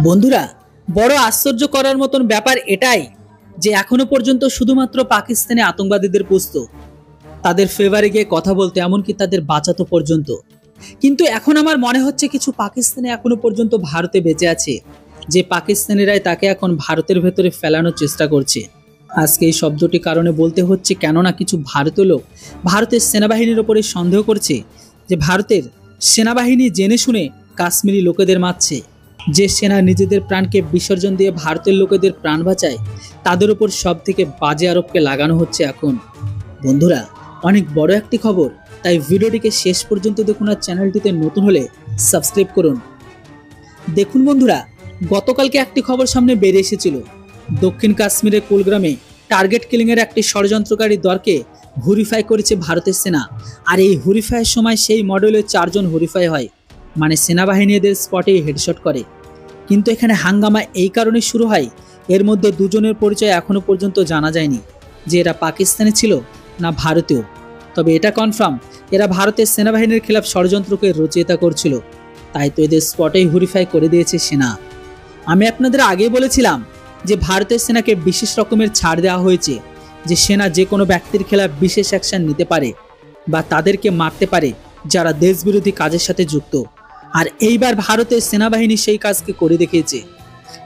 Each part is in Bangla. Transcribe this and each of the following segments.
বন্ধুরা, বড় আশ্চর্য করার মতন ব্যাপার এটাই যে এখনো পর্যন্ত শুধুমাত্র পাকিস্তানে আতঙ্কবাদীদের পুষত, তাদের ফেভারে গিয়ে কথা বলতে, এমনকি তাদের বাঁচাতো পর্যন্ত। কিন্তু এখন আমার মনে হচ্ছে কিছু পাকিস্তানি এখনো পর্যন্ত ভারতে বেঁচে আছে, যে পাকিস্তানিরাই তাকে এখন ভারতের ভেতরে ফেলানোর চেষ্টা করছে। আজকে এই শব্দটি কারণে বলতে হচ্ছে, কেননা কিছু ভারতীয় লোক ভারতের সেনাবাহিনীর ওপরে সন্দেহ করছে যে ভারতের সেনাবাহিনী জেনে শুনে কাশ্মীরি লোকেদের মারছে। যে সেনা নিজেদের প্রাণকে বিসর্জন দিয়ে ভারতের লোকেদের প্রাণ বাঁচায়, তাদের উপর সব থেকে বাজে আরোপকে লাগানো হচ্ছে এখন। বন্ধুরা, অনেক বড় একটি খবর, তাই ভিডিওটিকে শেষ পর্যন্ত দেখুন। আর চ্যানেলটিতে নতুন হলে সাবস্ক্রাইব করুন। দেখুন বন্ধুরা, গতকালকে একটি খবর সামনে বেরিয়ে এসেছিল। দক্ষিণ কাশ্মীরের কুলগ্রামে টার্গেট কিলিংয়ের একটি ষড়যন্ত্রকারী দলকে হুরিফাই করেছে ভারতের সেনা। আর এই হুরিফাইয়ের সময় সেই মডেলের 4 জন হুরিফাই হয়, মানে সেনাবাহিনী এদের স্পটেই হেডশট করে। কিন্তু এখানে হাঙ্গামা এই কারণে শুরু হয়, এর মধ্যে দুজনের পরিচয় এখনো পর্যন্ত জানা যায়নি যে এরা পাকিস্তানি ছিল না ভারতীয়। তবে এটা কনফার্ম, এরা ভারতের সেনাবাহিনীর খেলাফ ষড়যন্ত্রকে রচয়িতা করছিল, তাই তো এদের স্পটেই হুরিফাই করে দিয়েছে সেনা। আমি আপনাদের আগেই বলেছিলাম যে ভারতের সেনাকে বিশেষ রকমের ছাড় দেওয়া হয়েছে, যে সেনা যে কোনো ব্যক্তির খেলাফ বিশেষ অ্যাকশন নিতে পারে বা তাদেরকে মারতে পারে যারা দেশবিরোধী কাজের সাথে যুক্ত। আর এইবার ভারতের সেনাবাহিনী সেই কাজকে করে দেখিয়েছে।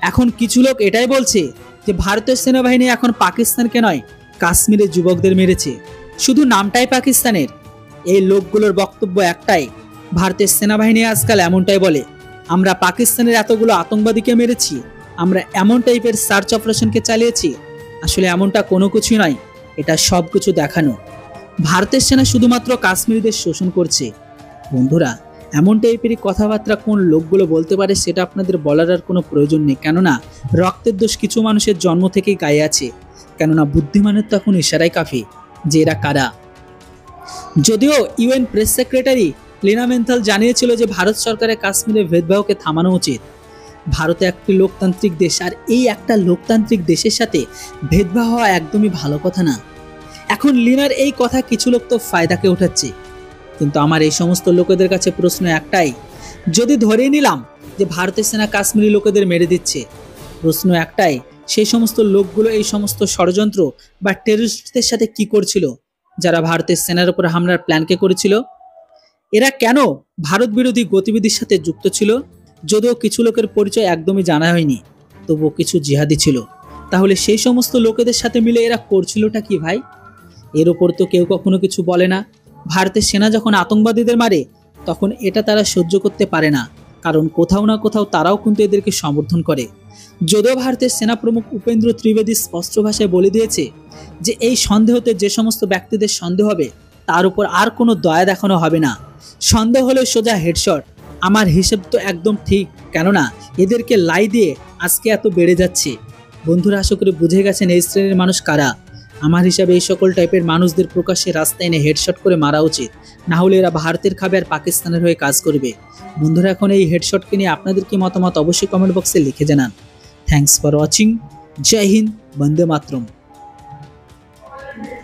এখন কিছু লোক এটাই বলছে যে ভারতের সেনাবাহিনী এখন পাকিস্তানকে নয়, কাশ্মীরের যুবকদের মেরেছে, শুধু নামটাই পাকিস্তানের। এই লোকগুলোর বক্তব্য একটাই, ভারতের সেনাবাহিনী আজকাল এমনটাই বলে, আমরা পাকিস্তানের এতগুলো আতঙ্কবাদীকে মেরেছি, আমরা এমন টাইপের সার্চ অপারেশনকে চালিয়েছি। আসলে এমনটা কোনো কিছুই নয়, এটা সব কিছু দেখানো। ভারতের সেনা শুধুমাত্র কাশ্মীরিদের শোষণ করছে। বন্ধুরা, এমন টাইপেরই কথাবার্তা কোন লোকগুলো বলতে পারে সেটা আপনাদের বলার আর কোনো প্রয়োজন নেই, কেননা রক্তের দোষ কিছু মানুষের জন্ম থেকেই গায়ে আছে। কেননা বুদ্ধিমানের তখন ইশারাই কাফি যে এরা কারা। যদিও ইউএন প্রেস সেক্রেটারি লিনা মেন্থাল জানিয়েছিল যে ভারত সরকারের কাশ্মীরের ভেদভাবকে থামানো উচিত। ভারতে একটি লোকতান্ত্রিক দেশ, আর এই একটা লোকতান্ত্রিক দেশের সাথে ভেদভাব হওয়া একদমই ভালো কথা না। এখন লিনার এই কথা কিছু লোক তো ফায়দাকে উঠাচ্ছে, কিন্তু আমার এই সমস্ত লোকেদের কাছে প্রশ্ন একটাই, যদি ধরেই নিলাম যে ভারতের সেনা কাশ্মীরি লোকেদের মেরে দিচ্ছে, প্রশ্ন একটাই, সেই সমস্ত লোকগুলো এই সমস্ত ষড়যন্ত্র বা টেররিস্টদের সাথে কি করছিল, যারা ভারতের সেনার উপর হামলার প্ল্যানকে করেছিল? এরা কেন ভারত বিরোধী গতিবিধির সাথে যুক্ত ছিল? যদিও কিছু লোকের পরিচয় একদমই জানা হয়নি, তবুও কিছু জিহাদি ছিল। তাহলে সেই সমস্ত লোকেদের সাথে মিলে এরা করছিলটা কি ভাই? এর ওপর তো কেউ কখনো কিছু বলে না। ভারতের সেনা যখন আতঙ্কবাদীদের মারে, তখন এটা তারা সহ্য করতে পারে না, কারণ কোথাও না কোথাও তারাও কিন্তু এদেরকে সমর্থন করে। যদিও ভারতের সেনা প্রমুখ উপেন্দ্র ত্রিবেদী স্পষ্ট ভাষায় বলে দিয়েছে যে এই সন্দেহতে যে সমস্ত ব্যক্তিদের সন্দেহ হবে তার উপর আর কোনো দয়া দেখানো হবে না। সন্দেহ হলে সোজা হেডশট। আমার হিসেব তো একদম ঠিক, কেননা এদেরকে লাই দিয়ে আজকে এত বেড়ে যাচ্ছে। বন্ধুরা, আশা করি বুঝে গেছেন এই শ্রেণীর মানুষ কারা। আমার হিসাবে এই সকল টাইপের মানুষদের প্রকাশ্যে রাস্তায় এনে হেডশট করে মারা উচিত, না হলে এরা ভারতের খাবে আর পাকিস্তানের হয়ে কাজ করবে। বন্ধুরা, এখন এই হেডশটকে নিয়ে আপনাদের কি মতামত অবশ্যই কমেন্ট বক্সে লিখে জানান। Thanks for watching. Jai Hind, Vande Mataram.